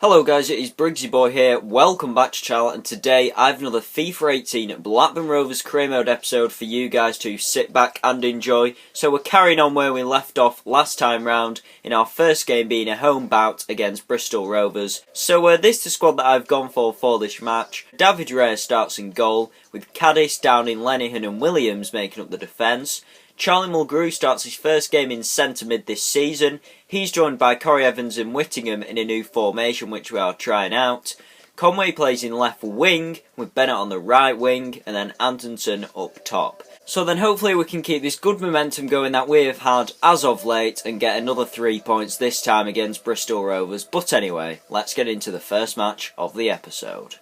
Hello guys, it is Briggsyboy here. Welcome back to Charlton, and today I have another FIFA 18 Blackburn Rovers career mode episode for you guys to sit back and enjoy. So we're carrying on where we left off last time round, in our first game being a home bout against Bristol Rovers. So this is the squad that I've gone for this match. David Raya starts in goal, with Caddis, Downing, Lenihan and Williams making up the defence. Charlie Mulgrew starts his first game in centre mid this season. He's joined by Corey Evans and Whittingham in a new formation which we are trying out. Conway plays in left wing with Bennett on the right wing and then Antonsen up top. So then hopefully we can keep this good momentum going that we have had as of late and get another 3 points this time against Bristol Rovers. But anyway, let's get into the first match of the episode.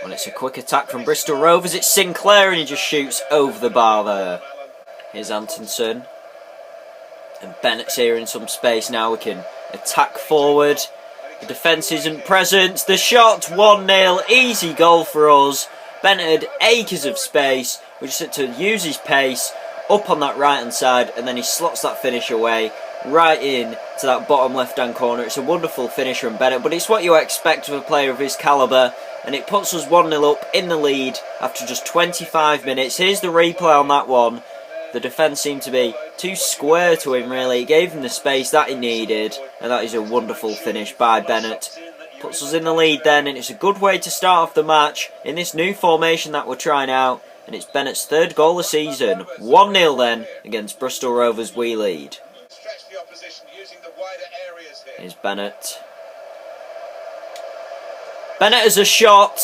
When it's a quick attack from Bristol Rovers, it's Sinclair and he just shoots over the bar there. Here's Antonsen. And Bennett's here in some space now. We can attack forward. The defence isn't present. The shot, 1-0. Easy goal for us. Bennett had acres of space. We just had to use his pace up on that right hand side and then he slots that finish away right in to that bottom left hand corner. It's a wonderful finish from Bennett, but it's what you expect of a player of his calibre. And it puts us 1-0 up in the lead after just 25 minutes. Here's the replay on that one. The defence seemed to be too square to him really. It gave him the space that he needed. And that is a wonderful finish by Bennett. Puts us in the lead then, and it's a good way to start off the match in this new formation that we're trying out. And it's Bennett's third goal of the season. 1-0 then against Bristol Rovers, we lead. Here's Bennett. Bennett has a shot.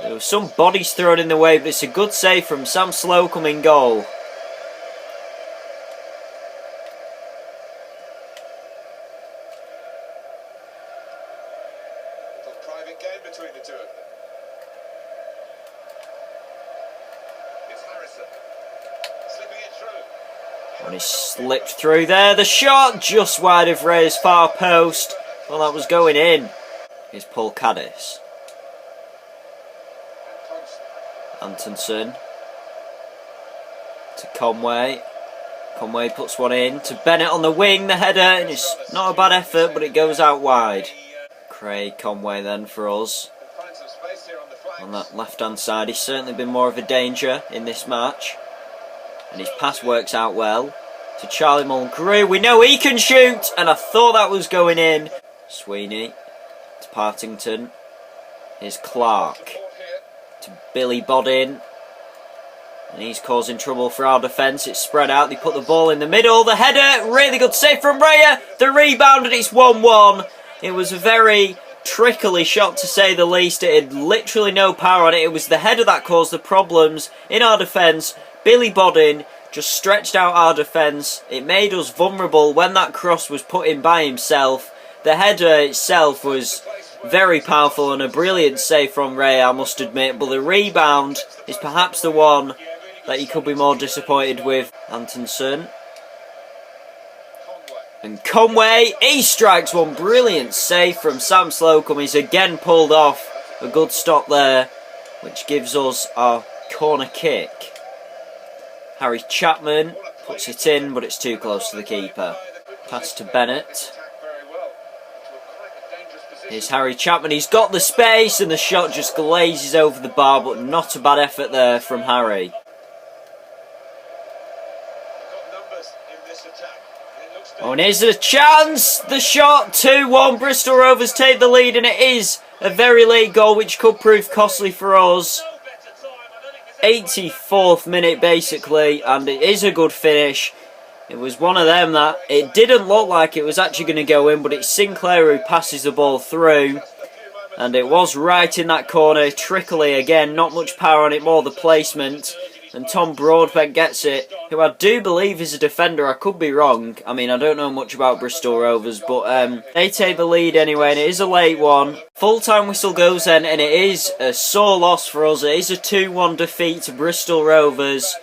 There were some bodies thrown in the way, but it's a good save from Sam Slocum in goal. Private game between the two of them. It's Harrison. Slipping it through. And he slipped through there. The shot just wide of Raya's far post. Well, that was going in. Here's Paul Caddis. Antonsen to Conway. Conway puts one in to Bennett on the wing. The header, and it's not a bad effort, but it goes out wide. Craig Conway then for us. On that left hand side, he's certainly been more of a danger in this match. And his pass works out well to Charlie Mulgrew. We know he can shoot, and I thought that was going in. Sweeney to Partington. Here's Clark to Billy Bodin. And he's causing trouble for our defence. It's spread out. They put the ball in the middle. The header, really good save from Raya. The rebound, and it's 1-1. It was a very trickly shot to say the least. It had literally no power on it. It was the header that caused the problems in our defence. Billy Bodin just stretched out our defence. It made us vulnerable when that cross was put in by himself. The header itself was very powerful and a brilliant save from Raya, I must admit. But the rebound is perhaps the one that you could be more disappointed with. Antonsen. And Conway, he strikes one. Brilliant save from Sam Slocum. He's again pulled off a good stop there, which gives us our corner kick. Harry Chapman puts it in, but it's too close to the keeper. Pass to Bennett. Here's Harry Chapman. He's got the space, and the shot just glazes over the bar, but not a bad effort there from Harry. Oh, and here's a chance. The shot, 2-1. Bristol Rovers take the lead, and it is a very late goal, which could prove costly for us. 84th minute, basically, and it is a good finish. It was one of them that it didn't look like it was actually going to go in, but it's Sinclair who passes the ball through. And it was right in that corner. Trickly again, not much power on it, more the placement. And Tom Broadbent gets it, who I do believe is a defender. I could be wrong. I mean, I don't know much about Bristol Rovers, but they take the lead anyway, and it is a late one. Full-time whistle goes then, and it is a sore loss for us. It is a 2-1 defeat to Bristol Rovers.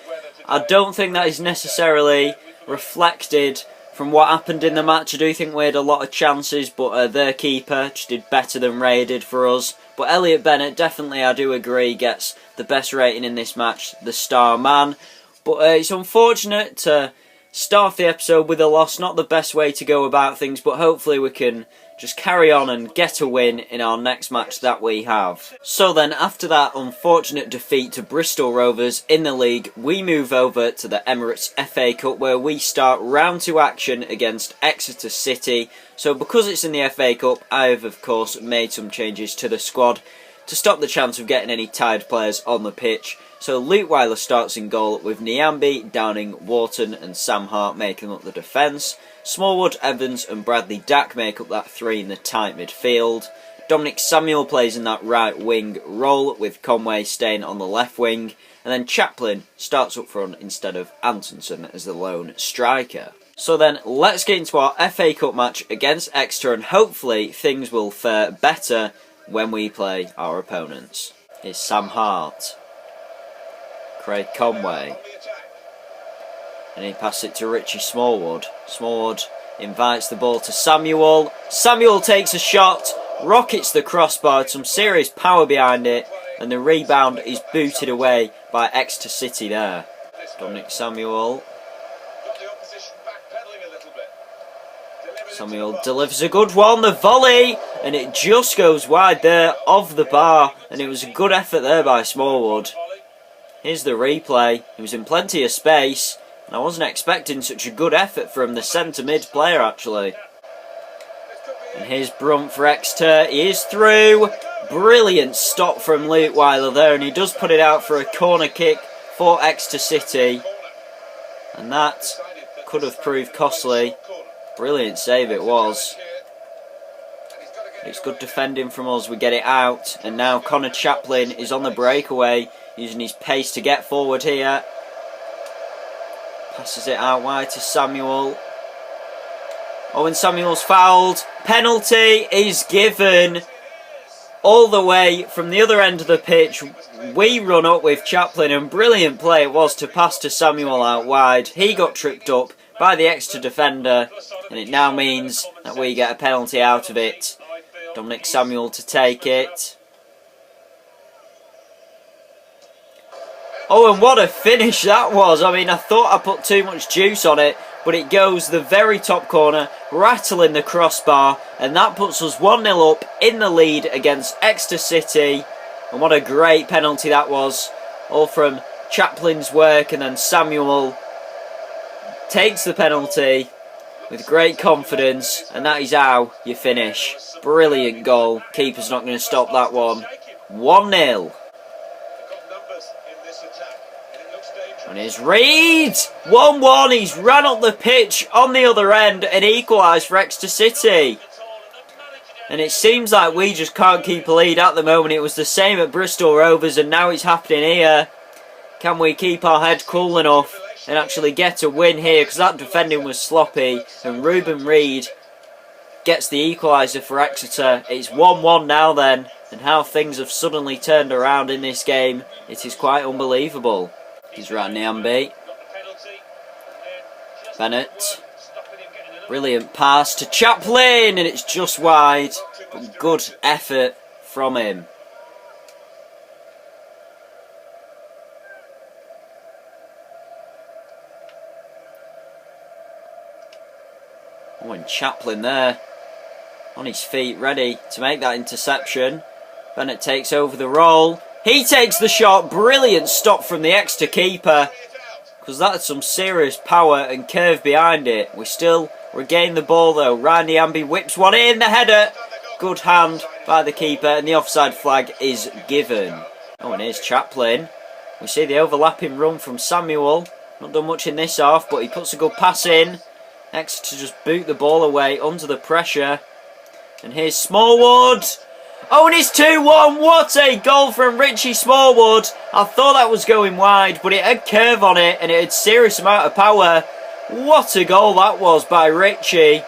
I don't think that is necessarily reflected from what happened in the match. I do think we had a lot of chances, but their keeper just did better than Raya did for us. But Elliot Bennett, definitely, I do agree, gets the best rating in this match, the star man. But it's unfortunate to start off the episode with a loss. Not the best way to go about things, but hopefully we can just carry on and get a win in our next match that we have. So then, after that unfortunate defeat to Bristol Rovers in the league, we move over to the Emirates FA Cup, where we start round 2 action against Exeter City. So because it's in the FA Cup, I have of course made some changes to the squad to stop the chance of getting any tired players on the pitch. So Leutwiler starts in goal with Nyambi, Downing, Wharton and Sam Hart making up the defence. Smallwood, Evans and Bradley Dack make up that 3 in the tight midfield. Dominic Samuel plays in that right wing role, with Conway staying on the left wing. And then Chaplin starts up front instead of Antonsen as the lone striker. So then, let's get into our FA Cup match against Exeter, and hopefully things will fare better when we play our opponents. Here's Sam Hart. Craig Conway. And he passes it to Richie Smallwood. Smallwood invites the ball to Samuel. Samuel takes a shot, rockets the crossbar, some serious power behind it, and the rebound is booted away by Exeter City there. Dominic Samuel. Samuel delivers a good one, the volley, and it just goes wide there of the bar, and it was a good effort there by Smallwood. Here's the replay. He was in plenty of space, and I wasn't expecting such a good effort from the centre mid player actually. And here's Brunt for Exeter. He is through. Brilliant stop from Leutwiler there, and he does put it out for a corner kick for Exeter City. And that could have proved costly. Brilliant save it was. It's good defending from us. We get it out, and now Connor Chaplin is on the breakaway, using his pace to get forward here. Passes it out wide to Samuel. Owen Samuel's fouled. Penalty is given. All the way from the other end of the pitch, we run up with Chaplin, and brilliant play it was to pass to Samuel out wide. He got tripped up by the Exeter defender, and it now means that we get a penalty out of it. Dominic Samuel to take it. Oh, and what a finish that was. I mean, I thought I put too much juice on it, but it goes the very top corner, rattling the crossbar, and that puts us 1-0 up in the lead against Exeter City. And what a great penalty that was, all from Chaplin's work, and then Samuel takes the penalty with great confidence, and that is how you finish. Brilliant goal. Keeper's not going to stop that one. 1-0. And here's Reid. 1-1. He's ran up the pitch on the other end and equalised for Exeter City. And it seems like we just can't keep a lead at the moment. It was the same at Bristol Rovers, and now it's happening here. Can we keep our head cool enough and actually get a win here? Because that defending was sloppy, and Ruben Reid gets the equaliser for Exeter. It's 1-1 now then, and how things have suddenly turned around in this game, it is quite unbelievable. He's right, Nyambi. Bennett. Brilliant pass to Chaplin, and it's just wide. But good effort from him. Oh, and Chaplin there, on his feet, ready to make that interception. Bennett takes over the role. He takes the shot. Brilliant stop from the Exeter keeper, because that had some serious power and curve behind it. We still regain the ball though. Ryan Nyambi whips one in, the header. Good hand by the keeper, and the offside flag is given. Oh, and here's Chaplin. We see the overlapping run from Samuel. Not done much in this half, but he puts a good pass in. Exeter just boot the ball away under the pressure. And here's Smallwood. Oh, and it's 2-1. What a goal from Richie Smallwood. I thought that was going wide, but it had curve on it, and it had serious amount of power. What a goal that was by Richie.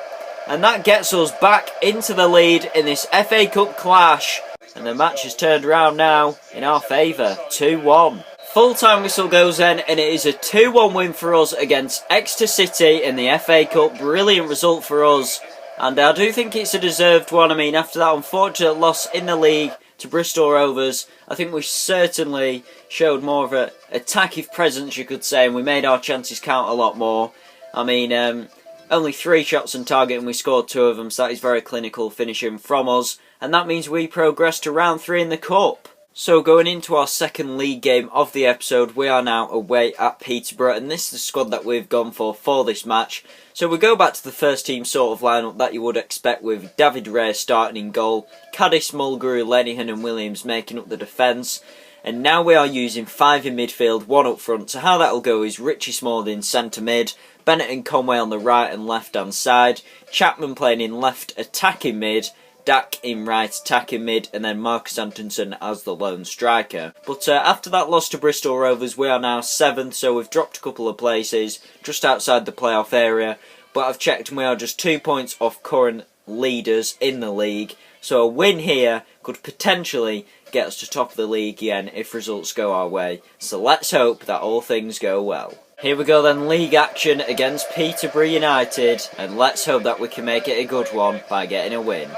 And that gets us back into the lead in this FA Cup clash. And the match has turned around now in our favour. 2-1. Full-time whistle goes then, and it is a 2-1 win for us against Exeter City in the FA Cup. Brilliant result for us. And I do think it's a deserved one. I mean, after that unfortunate loss in the league to Bristol Rovers, I think we certainly showed more of an attacking presence, you could say, and we made our chances count a lot more. I mean, only 3 shots on target and we scored 2 of them, so that is very clinical finishing from us. And that means we progress to round 3 in the Cup. So going into our second league game of the episode, we are now away at Peterborough, and this is the squad that we've gone for this match. So we go back to the first team sort of lineup that you would expect, with David Ray starting in goal, Caddis, Mulgrew, Lenihan and Williams making up the defence. And now we are using 5 in midfield, 1 up front. So how that'll go is Richie Smalling centre mid, Bennett and Conway on the right and left hand side, Chapman playing in left attacking mid, Dak in right attacking mid, and then Marcus Antonsen as the lone striker. But after that loss to Bristol Rovers, we are now 7th, so we've dropped a couple of places just outside the playoff area. But I've checked and we are just 2 points off current leaders in the league. So a win here could potentially get us to top of the league again if results go our way. So let's hope that all things go well. Here we go then, league action against Peterborough United, and let's hope that we can make it a good one by getting a win.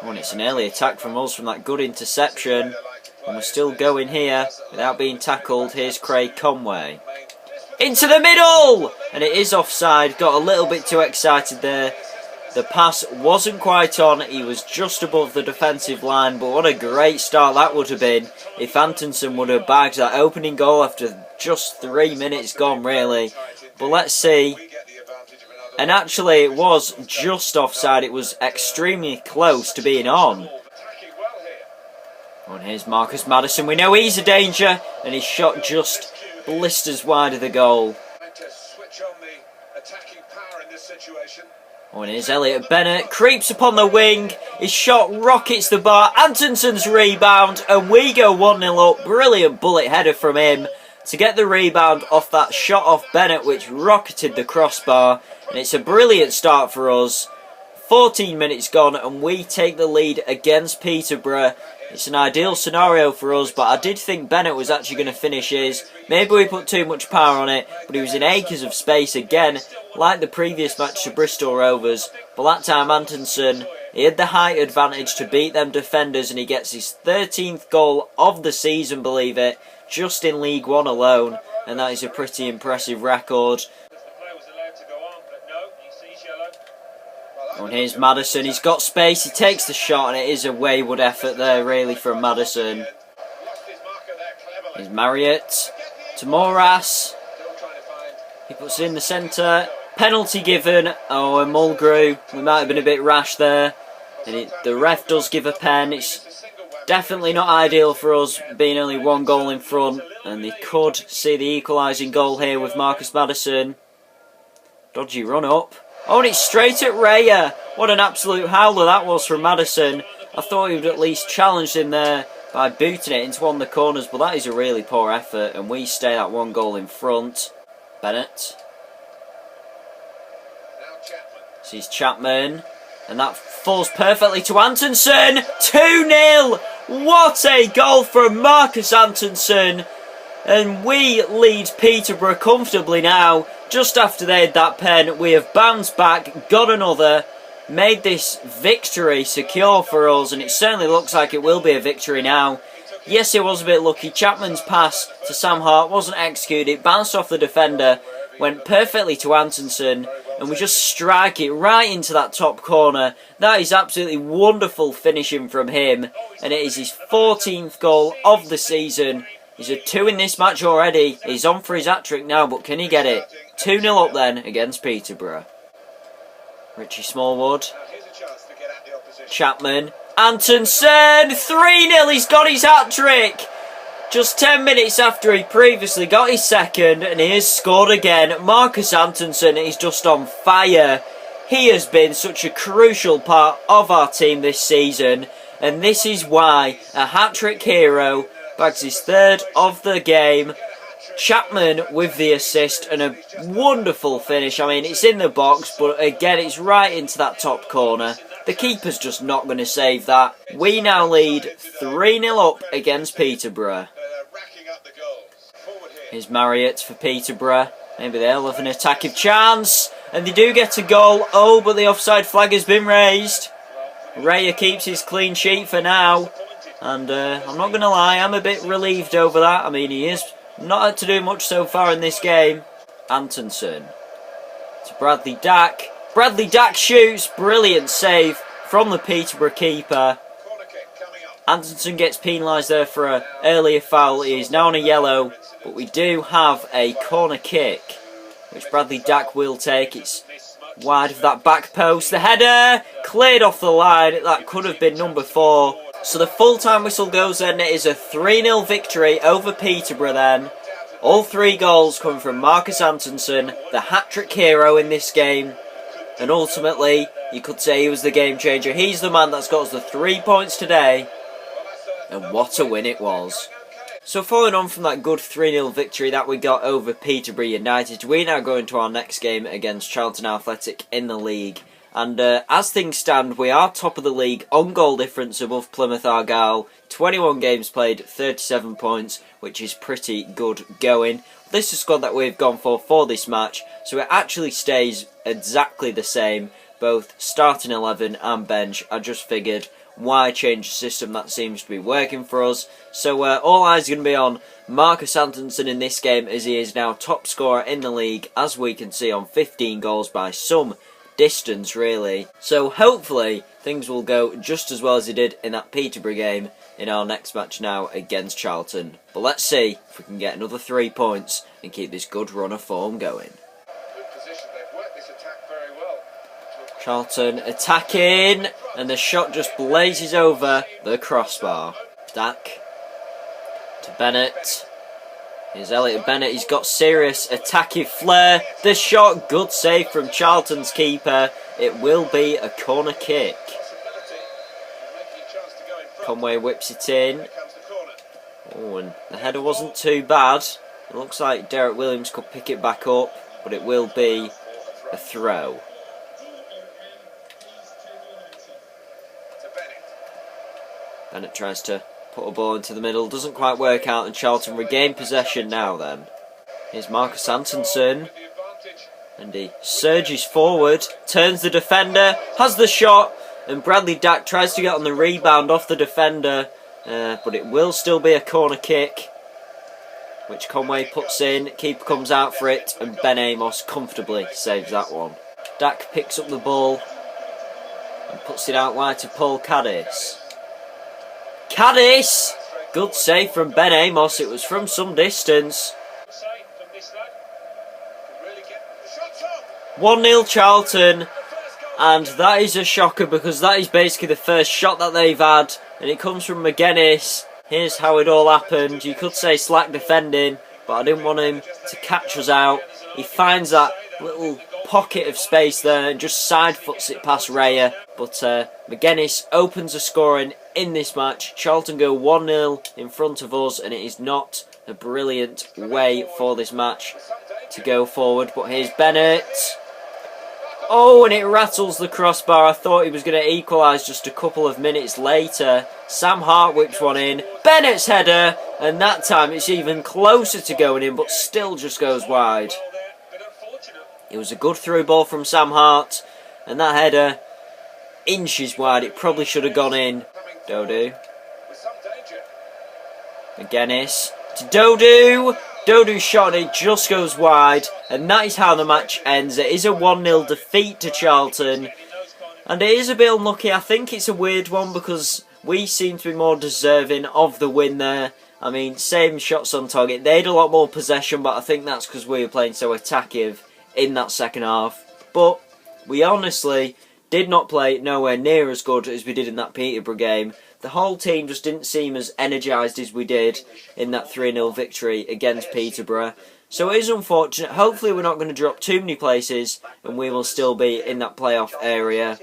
Oh, and it's an early attack from us from that good interception. And we're still going here without being tackled. Here's Craig Conway. Into the middle! And it is offside. Got a little bit too excited there. The pass wasn't quite on. He was just above the defensive line. But what a great start that would have been if Antonsen would have bagged that opening goal after just 3 minutes gone, really. But let's see. And actually it was just offside, it was extremely close to being on. And here's Marcus Maddison, we know he's a danger, and his shot just blisters wide of the goal. Oh, and here's Elliot Bennett, creeps upon the wing, his shot rockets the bar, Antonsen's rebound, and we go 1-0 up. Brilliant bullet header from him to get the rebound off that shot off Bennett, which rocketed the crossbar. And it's a brilliant start for us. 14 minutes gone and we take the lead against Peterborough. It's an ideal scenario for us, but I did think Bennett was actually going to finish his. Maybe we put too much power on it, but he was in acres of space again, like the previous match to Bristol Rovers. But that time Antonsen, he had the height advantage to beat them defenders, and he gets his 13th goal of the season, believe it, just in League One alone, and that is a pretty impressive record. And here's Maddison, he's got space, he takes the shot, and it is a wayward effort there really from Maddison. Here's Marriott to Moras, he puts it in the centre, penalty given. Oh, and Mulgrew, we might have been a bit rash there, and the ref does give a pen. It's definitely not ideal for us being only 1 goal in front, and they could see the equalising goal here with Marcus Maddison. Dodgy run up. Oh, and it's straight at Raya. What an absolute howler that was from Maddison. I thought he would at least challenge him there by booting it into one of the corners, but that is a really poor effort, and we stay at 1 goal in front. Bennett. Sees Chapman, and that falls perfectly to Antonsen. 2-0! What a goal from Marcus Antonsen! And we lead Peterborough comfortably now. Just after they had that pen, we have bounced back, got another, made this victory secure for us, and it certainly looks like it will be a victory now. Yes, it was a bit lucky. Chapman's pass to Sam Hart wasn't executed. It bounced off the defender, went perfectly to Antonsen, and we just strike it right into that top corner. That is absolutely wonderful finishing from him, and it is his 14th goal of the season. He's had 2 in this match already. He's on for his hat-trick now, but can he get it? 2-0 up then against Peterborough. Richie Smallwood. Chapman. Antonsen. 3-0. He's got his hat-trick. Just 10 minutes after he previously got his second, and he has scored again. Marcus Antonsen is just on fire. He has been such a crucial part of our team this season, and this is why a hat-trick hero bags his 3rd of the game. Chapman with the assist and a wonderful finish. I mean, it's in the box, but again, it's right into that top corner. The keeper's just not going to save that. We now lead 3-0 up against Peterborough. Here's Marriott for Peterborough. Maybe they'll have an attacking chance. And they do get a goal. Oh, but the offside flag has been raised. Raya keeps his clean sheet for now. And I'm not going to lie, I'm a bit relieved over that. I mean, he is Not had to do much so far in this game. Antonsen to Bradley Dack. Bradley Dack shoots. Brilliant save from the Peterborough keeper. Corner kick coming up. Antonsen gets penalised there for an earlier foul. He is now on a yellow, but we do have a corner kick, which Bradley Dack will take. It's wide of that back post. The header cleared off the line. That could have been number 4. So the full-time whistle goes then. It is a 3-0 victory over Peterborough then. All 3 goals come from Marcus Antonsen, the hat-trick hero in this game. And ultimately, you could say he was the game changer. He's the man that's got us the 3 points today. And what a win it was. So following on from that good 3-0 victory that we got over Peterborough United, we now go into our next game against Charlton Athletic in the league. And as things stand, we are top of the league on goal difference above Plymouth Argyle. 21 games played, 37 points, which is pretty good going. This is the squad that we've gone for this match, so it actually stays exactly the same, both starting 11 and bench. I just figured, why change the system that seems to be working for us? So all eyes are going to be on Marcus Antonsen in this game, as he is now top scorer in the league, as we can see, on 15 goals by some distance really. So hopefully things will go just as well as they did in that Peterborough game in our next match now against Charlton. But let's see if we can get another 3 points and keep this good run of form going. Good position. They've worked this attack very well. Charlton attacking, and the shot just blazes over the crossbar. Dack to Bennett. Here's Elliot Bennett. He's got serious attacking flair. The shot, good save from Charlton's keeper. It will be a corner kick. Conway whips it in. Oh, and the header wasn't too bad. It looks like Derek Williams could pick it back up, but it will be a throw. Bennett tries to put a ball into the middle, doesn't quite work out, and Charlton regain possession now then. Here's Marcus Antonsen, and he surges forward, turns the defender, has the shot, and Bradley Dack tries to get on the rebound off the defender, but it will still be a corner kick, which Conway puts in. Keeper comes out for it, and Ben Amos comfortably saves that one. Dack picks up the ball and puts it out wide to Paul Caddis. Caddis! Good save from Ben Amos. It was from some distance. 1-0 Charlton, and that is a shocker because that is basically the first shot that they've had, and it comes from McGuinness. Here's how it all happened. You could say slack defending, but I didn't want him to catch us out. He finds that little pocket of space there and just side foots it past Raya, but McGuinness opens the scoring in this match. Charlton go 1-0 in front of us, and it is not a brilliant way for this match to go forward. But here's Bennett. Oh, and it rattles the crossbar. I thought he was going to equalise just a couple of minutes later. Sam Hart whips one in. Bennett's header, and that time it's even closer to going in, but still just goes wide. It was a good through ball from Sam Hart, and that header, inches wide. It probably should have gone in. Dodu. McGuinness to Dodu. Dodu's shot, and it just goes wide, and that is how the match ends. It is a 1-0 defeat to Charlton, and it is a bit unlucky. I think it's a weird one because we seem to be more deserving of the win there. I mean, same shots on target. They had a lot more possession, but I think that's because we were playing so attackive in that second half. But we honestly did not play nowhere near as good as we did in that Peterborough game. The whole team just didn't seem as energised as we did in that 3-0 victory against Peterborough. So it is unfortunate. Hopefully we're not going to drop too many places and we will still be in that playoff area.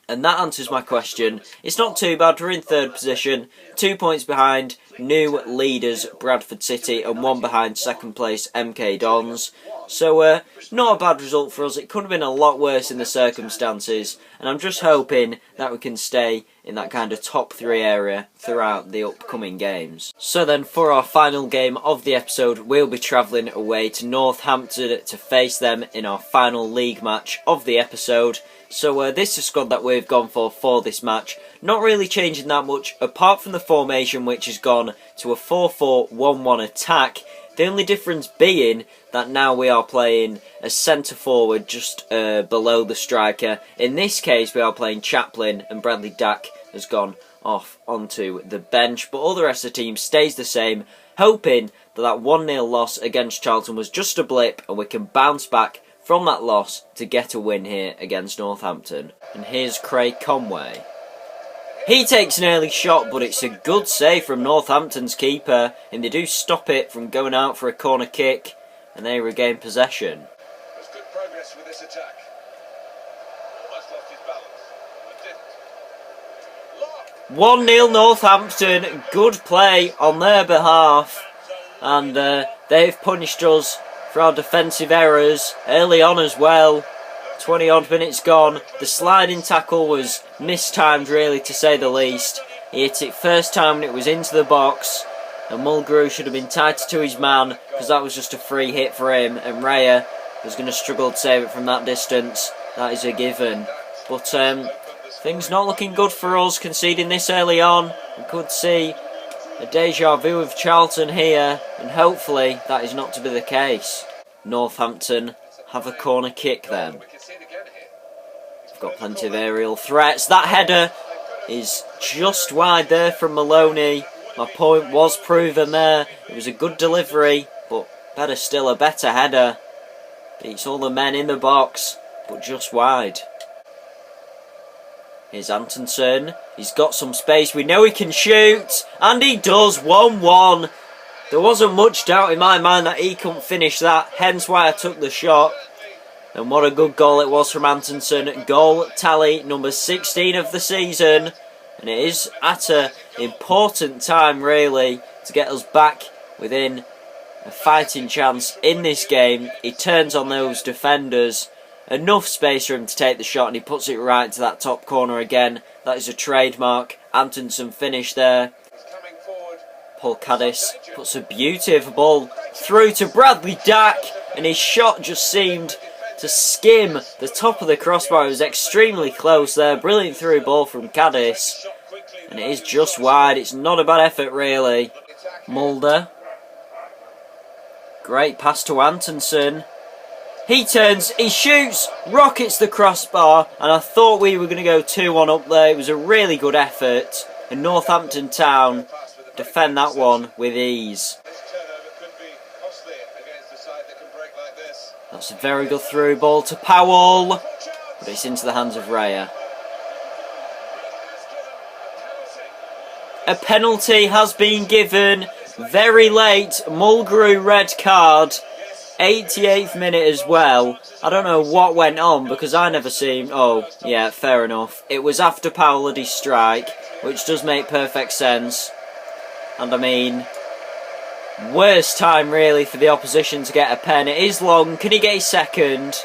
And that answers my question. It's not too bad. We're in third position, 2 points behind new leaders Bradford City and 1 behind second place MK Dons. So not a bad result for us. It could have been a lot worse in the circumstances, and I'm just hoping that we can stay in that kind of top 3 area throughout the upcoming games. So then for our final game of the episode, we'll be travelling away to Northampton to face them in our final league match of the episode. So this is the squad that we've gone for this match. Not really changing that much, apart from the formation, which has gone to a 4-4-1-1 attack. The only difference being that now we are playing a centre forward just below the striker. In this case, we are playing Chaplin, and Bradley Dack has gone off onto the bench. But all the rest of the team stays the same, hoping that 1-0 loss against Charlton was just a blip and we can bounce back from that loss to get a win here against Northampton. And here's Craig Conway. He takes an early shot, but it's a good save from Northampton's keeper, and they do stop it from going out for a corner kick, and they regain possession. There's good progress with this attack. Almost lost his balance, but didn't. 1-0 Northampton, good play on their behalf, and they've punished us for our defensive errors early on as well. 20 odd minutes gone. The sliding tackle was mistimed, really, to say the least. He hit it first time when it was into the box, and Mulgrew should have been tighter to his man because that was just a free hit for him, and Raya was going to struggle to save it from that distance. That is a given. But things not looking good for us, conceding this early on. We could see a deja vu of Charlton here, and hopefully that is not to be the case. Northampton have a corner kick then. We've got plenty of aerial threats. That header is just wide there from Maloney. My point was proven there. It was a good delivery, but better still, a better header. Beats all the men in the box, but just wide. Here's Antonsen. He's got some space. We know he can shoot, and he does. 1-1. There wasn't much doubt in my mind that he couldn't finish that, hence why I took the shot. And what a good goal it was from Antonsen. Goal tally number 16 of the season. And it is at an important time, really, to get us back within a fighting chance in this game. He turns on those defenders. Enough space for him to take the shot, and he puts it right to that top corner again. That is a trademark. Antonsen finish there. Paul Caddis puts a beautiful ball through to Bradley Dack, and his shot just seemed to skim the top of the crossbar. It was extremely close there. Brilliant through ball from Caddis, and it is just wide. It's not a bad effort, really. Mulder. Great pass to Antonsen. He turns, he shoots, rockets the crossbar, and I thought we were going to go 2-1 up there. It was a really good effort, and Northampton Town defend that one with ease. That's a very good through ball to Powell, but it's into the hands of Raya. A penalty has been given very late. Mulgrew red card. 88th minute as well. I don't know what went on because I never seen. Oh, yeah, fair enough. It was after Powell had his strike, which does make perfect sense. And I mean, worst time really for the opposition to get a pen. It is long. Can he get his second?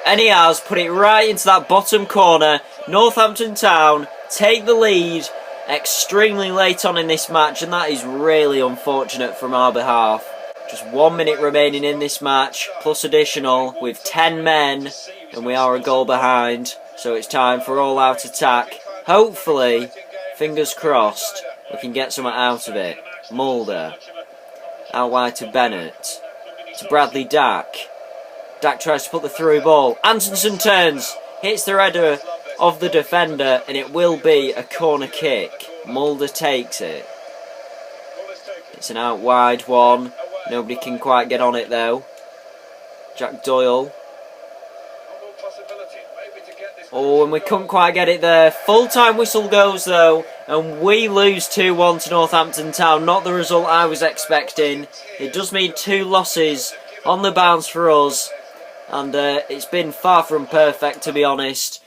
And he has put it right into that bottom corner. Northampton Town take the lead extremely late on in this match, and that is really unfortunate from our behalf. Just 1 minute remaining in this match, plus additional, with 10 men, and we are a goal behind. So it's time for all-out attack. Hopefully, fingers crossed, we can get something out of it. Mulder. Out wide to Bennett. To Bradley Dack. Dack tries to put the through ball. Antonsen turns. Hits the header of the defender, and it will be a corner kick. Mulder takes it. It's an out wide one. Nobody can quite get on it though. Jack Doyle. Oh, and we couldn't quite get it there. Full-time whistle goes though, and we lose 2-1 to Northampton Town. Not the result I was expecting. It does mean 2 losses on the bounce for us, and it's been far from perfect, to be honest.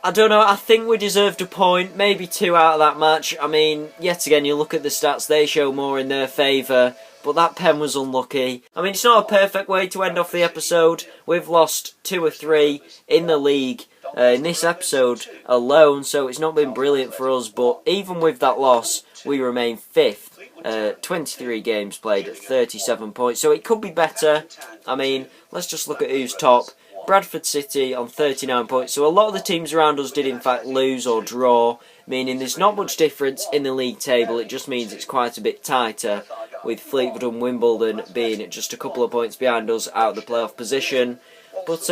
I don't know, I think we deserved a point, maybe 2 out of that match. I mean, yet again, you look at the stats, they show more in their favour, but that pen was unlucky. I mean, it's not a perfect way to end off the episode. We've lost 2 or 3 in the league in this episode alone, so it's not been brilliant for us, but even with that loss, we remain 5th. 23 games played at 37 points, so it could be better. I mean, let's just look at who's top. Bradford City on 39 points, so a lot of the teams around us did in fact lose or draw, meaning there's not much difference in the league table. It just means it's quite a bit tighter. with Fleetwood and Wimbledon being just a couple of points behind us out of the playoff position. But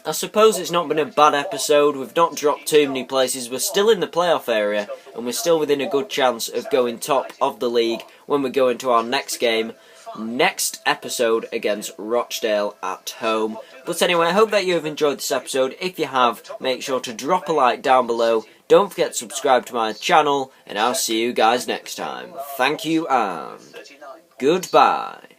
I suppose it's not been a bad episode. We've not dropped too many places. We're still in the playoff area, and we're still within a good chance of going top of the league when we go into our next game, next episode against Rochdale at home. But anyway, I hope that you have enjoyed this episode. If you have, make sure to drop a like down below. Don't forget to subscribe to my channel, and I'll see you guys next time. Thank you and goodbye.